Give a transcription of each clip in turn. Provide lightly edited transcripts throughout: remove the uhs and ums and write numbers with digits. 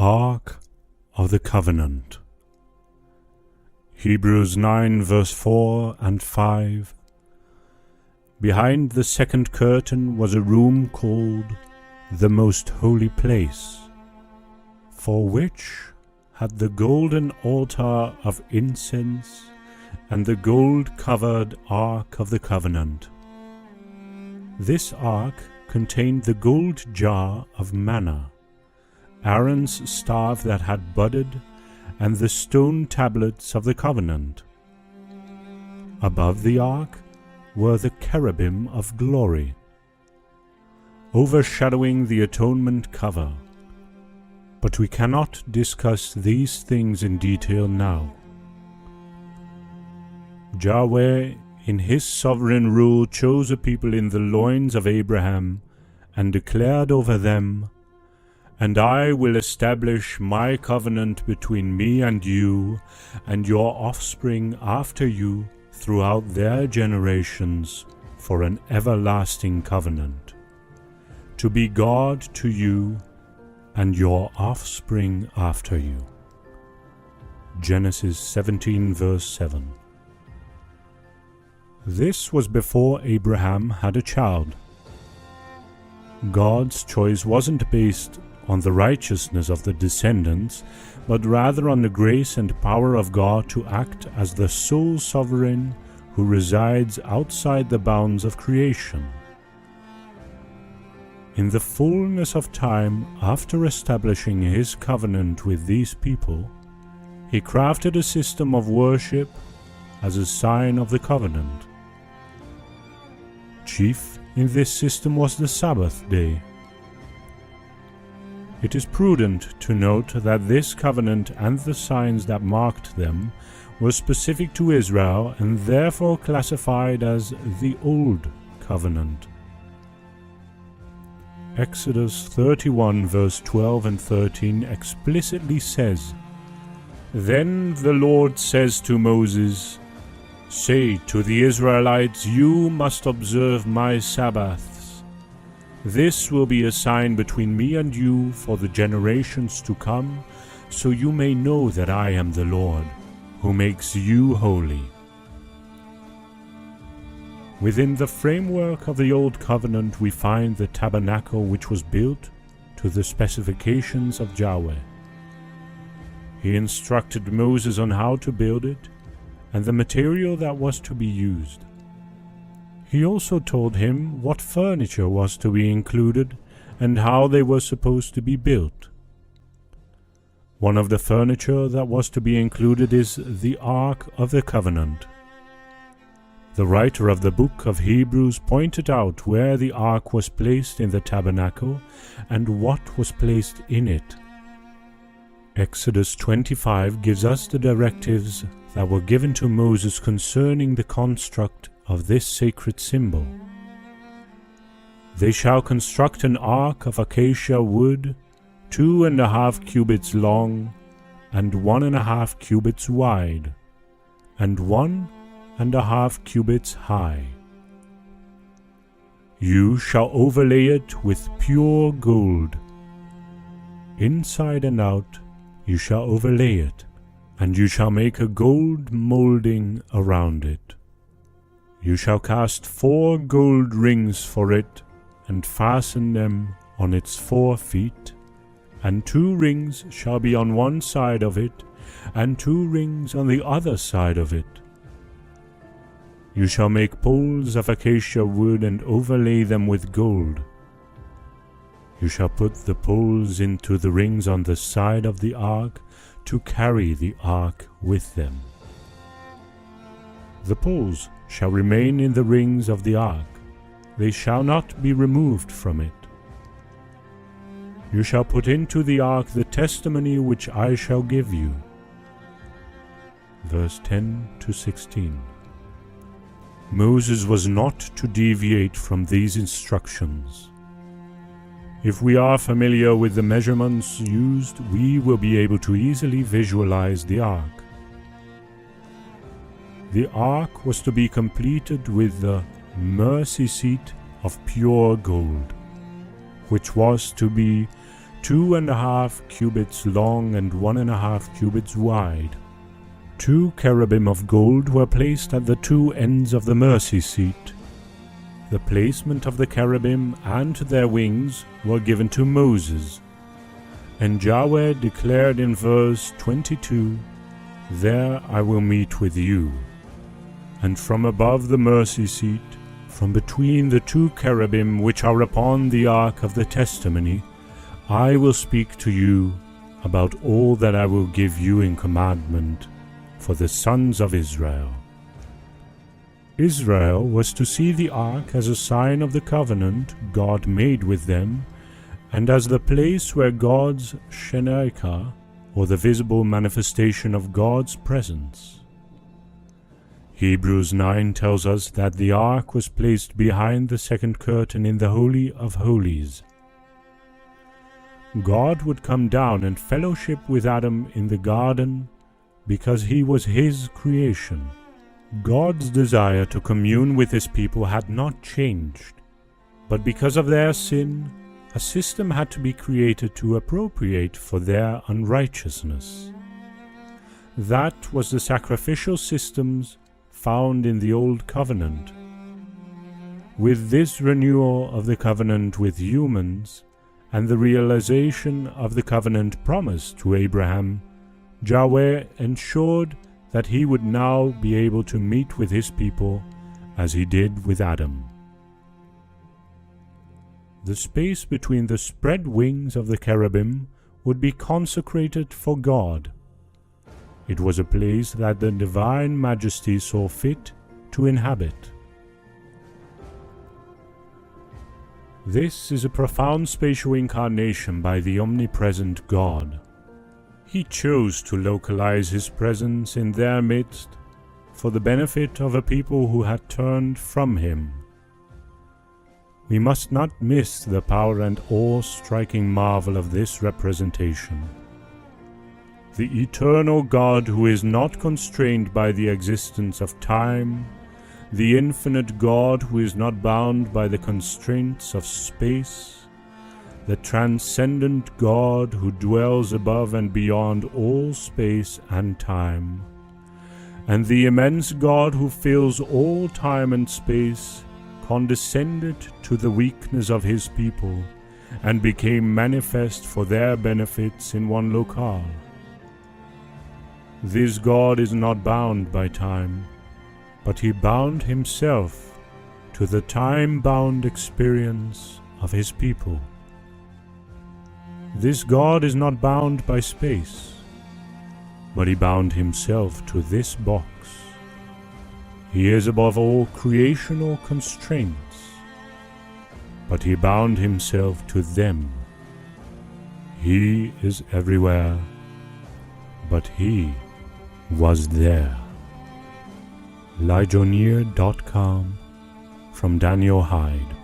Ark of the Covenant. Hebrews 9 verse 4 and 5. Behind the second curtain was a room called the Most Holy Place, for which had the golden altar of incense and the gold-covered Ark of the Covenant. This ark contained the gold jar of manna, Aaron's staff that had budded, and the stone tablets of the covenant. Above the ark were the cherubim of glory, overshadowing the atonement cover. But we cannot discuss these things in detail now. Yahweh, in his sovereign rule, chose a people in the loins of Abraham and declared over them, "And I will establish my covenant between me and you and your offspring after you throughout their generations for an everlasting covenant, to be God to you and your offspring after you." Genesis 17 verse 7. This was before Abraham had a child. God's choice wasn't based on the righteousness of the descendants, but rather on the grace and power of God to act as the sole sovereign who resides outside the bounds of creation. In the fullness of time, after establishing his covenant with these people, he crafted a system of worship as a sign of the covenant. Chief in this system was the Sabbath day. It is prudent to note that this covenant and the signs that marked them were specific to Israel and therefore classified as the Old Covenant. Exodus 31 verse 12 and 13 explicitly says, "Then the Lord says to Moses, Say to the Israelites, you must observe my Sabbaths. This will be a sign between me and you for the generations to come, so you may know that I am the Lord, who makes you holy." Within the framework of the Old Covenant we find the tabernacle, which was built to the specifications of Yahweh. He instructed Moses on how to build it and the material that was to be used. He also told him what furniture was to be included and how they were supposed to be built. One of the furniture that was to be included is the Ark of the Covenant. The writer of the book of Hebrews pointed out where the ark was placed in the tabernacle and what was placed in it. Exodus 25 gives us the directives that were given to Moses concerning the construct of this sacred symbol. "They shall construct an ark of acacia wood, 2.5 cubits long, and 1.5 cubits wide, and 1.5 cubits high. You shall overlay it with pure gold. Inside and out you shall overlay it, and you shall make a gold molding around it. You shall cast 4 gold rings for it, and fasten them on its 4 feet, and 2 rings shall be on one side of it, and 2 rings on the other side of it. You shall make poles of acacia wood and overlay them with gold. You shall put the poles into the rings on the side of the ark to carry the ark with them. The poles shall remain in the rings of the ark. They shall not be removed from it. You shall put into the ark the testimony which I shall give you." Verse 10 to 16. Moses was not to deviate from these instructions. If we are familiar with the measurements used, we will be able to easily visualize the ark. The ark was to be completed with the mercy seat of pure gold, which was to be 2.5 cubits long and 1.5 cubits wide. 2 cherubim of gold were placed at the 2 ends of the mercy seat. The placement of the cherubim and their wings were given to Moses. And Yahweh declared in verse 22, "There I will meet with you. And from above the mercy seat, from between the 2 cherubim which are upon the ark of the testimony, I will speak to you about all that I will give you in commandment for the sons of Israel." Israel was to see the ark as a sign of the covenant God made with them, and as the place where God's Shekinah, or the visible manifestation of God's presence. Hebrews 9 tells us that the ark was placed behind the second curtain in the Holy of Holies. God would come down and fellowship with Adam in the garden because he was his creation. God's desire to commune with his people had not changed, but because of their sin, a system had to be created to appropriate for their unrighteousness. That was the sacrificial systems found in the Old Covenant. With this renewal of the covenant with humans, and the realization of the covenant promise to Abraham, Yahweh ensured that he would now be able to meet with his people as he did with Adam. The space between the spread wings of the cherubim would be consecrated for God. It was a place that the divine majesty saw fit to inhabit. This is a profound spatial incarnation by the omnipresent God. He chose to localize his presence in their midst for the benefit of a people who had turned from him. We must not miss the power and awe-striking marvel of this representation. The eternal God who is not constrained by the existence of time, the infinite God who is not bound by the constraints of space, the transcendent God who dwells above and beyond all space and time, and the immense God who fills all time and space, condescended to the weakness of his people, and became manifest for their benefits in one locale. This God is not bound by time, but he bound himself to the time-bound experience of his people. This God is not bound by space, but he bound himself to this box. He is above all creational constraints, but he bound himself to them. He is everywhere, but he was there. Ligonier.com from Daniel Hyde.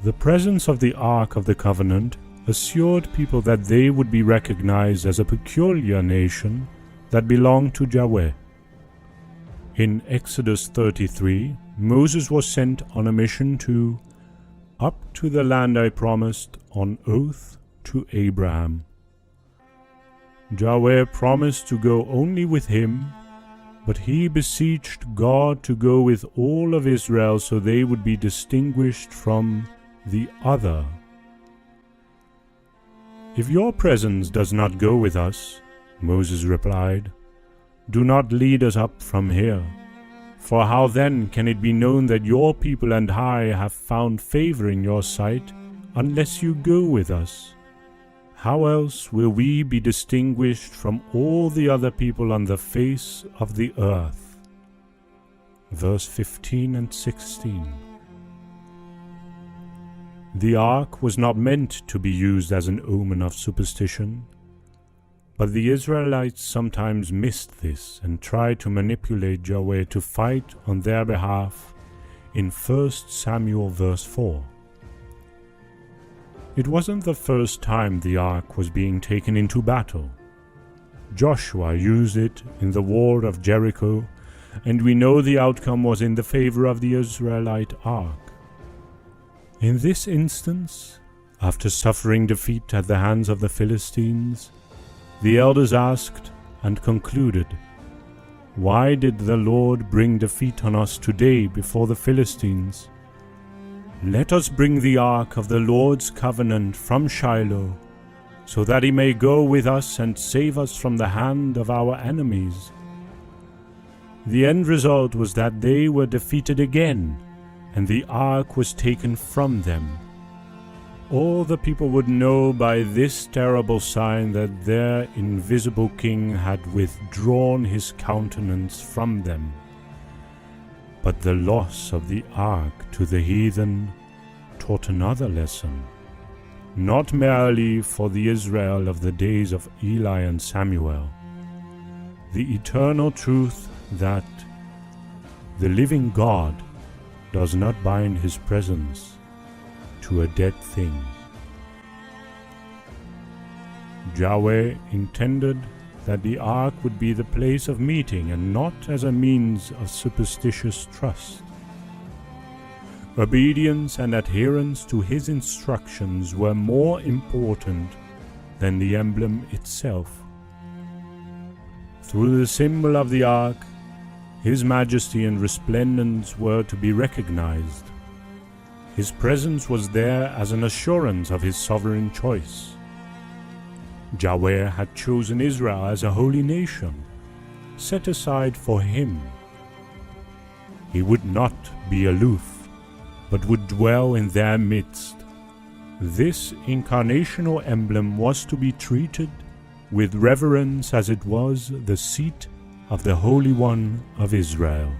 The presence of the Ark of the Covenant assured people that they would be recognized as a peculiar nation that belonged to Yahweh. In Exodus 33, Moses was sent on a mission to up to the land I promised on oath to Abraham. Yahweh promised to go only with him, but he beseeched God to go with all of Israel so they would be distinguished from the other. If your presence does not go with us, Moses replied, do not lead us up from here. For how then can it be known that your people and I have found favor in your sight, unless you go with us? How else will we be distinguished from all the other people on the face of the earth? Verse 15 and 16. The ark was not meant to be used as an omen of superstition, but the Israelites sometimes missed this and tried to manipulate Yahweh to fight on their behalf in 1 Samuel verse 4. It wasn't the first time the ark was being taken into battle. Joshua used it in the war of Jericho, and we know the outcome was in the favor of the Israelite ark. In this instance, after suffering defeat at the hands of the Philistines, the elders asked and concluded, "Why did the Lord bring defeat on us today before the Philistines? Let us bring the ark of the Lord's covenant from Shiloh, so that he may go with us and save us from the hand of our enemies." The end result was that they were defeated again, and the ark was taken from them. All the people would know by this terrible sign that their invisible king had withdrawn his countenance from them. But the loss of the ark to the heathen taught another lesson, not merely for the Israel of the days of Eli and Samuel, the eternal truth that the living God does not bind his presence to a dead thing. Yahweh intended that the ark would be the place of meeting and not as a means of superstitious trust. Obedience and adherence to his instructions were more important than the emblem itself. Through the symbol of the ark, his majesty and resplendence were to be recognized. His presence was there as an assurance of his sovereign choice. Yahweh had chosen Israel as a holy nation, set aside for him. He would not be aloof, but would dwell in their midst. This incarnational emblem was to be treated with reverence as it was the seat of the Holy One of Israel.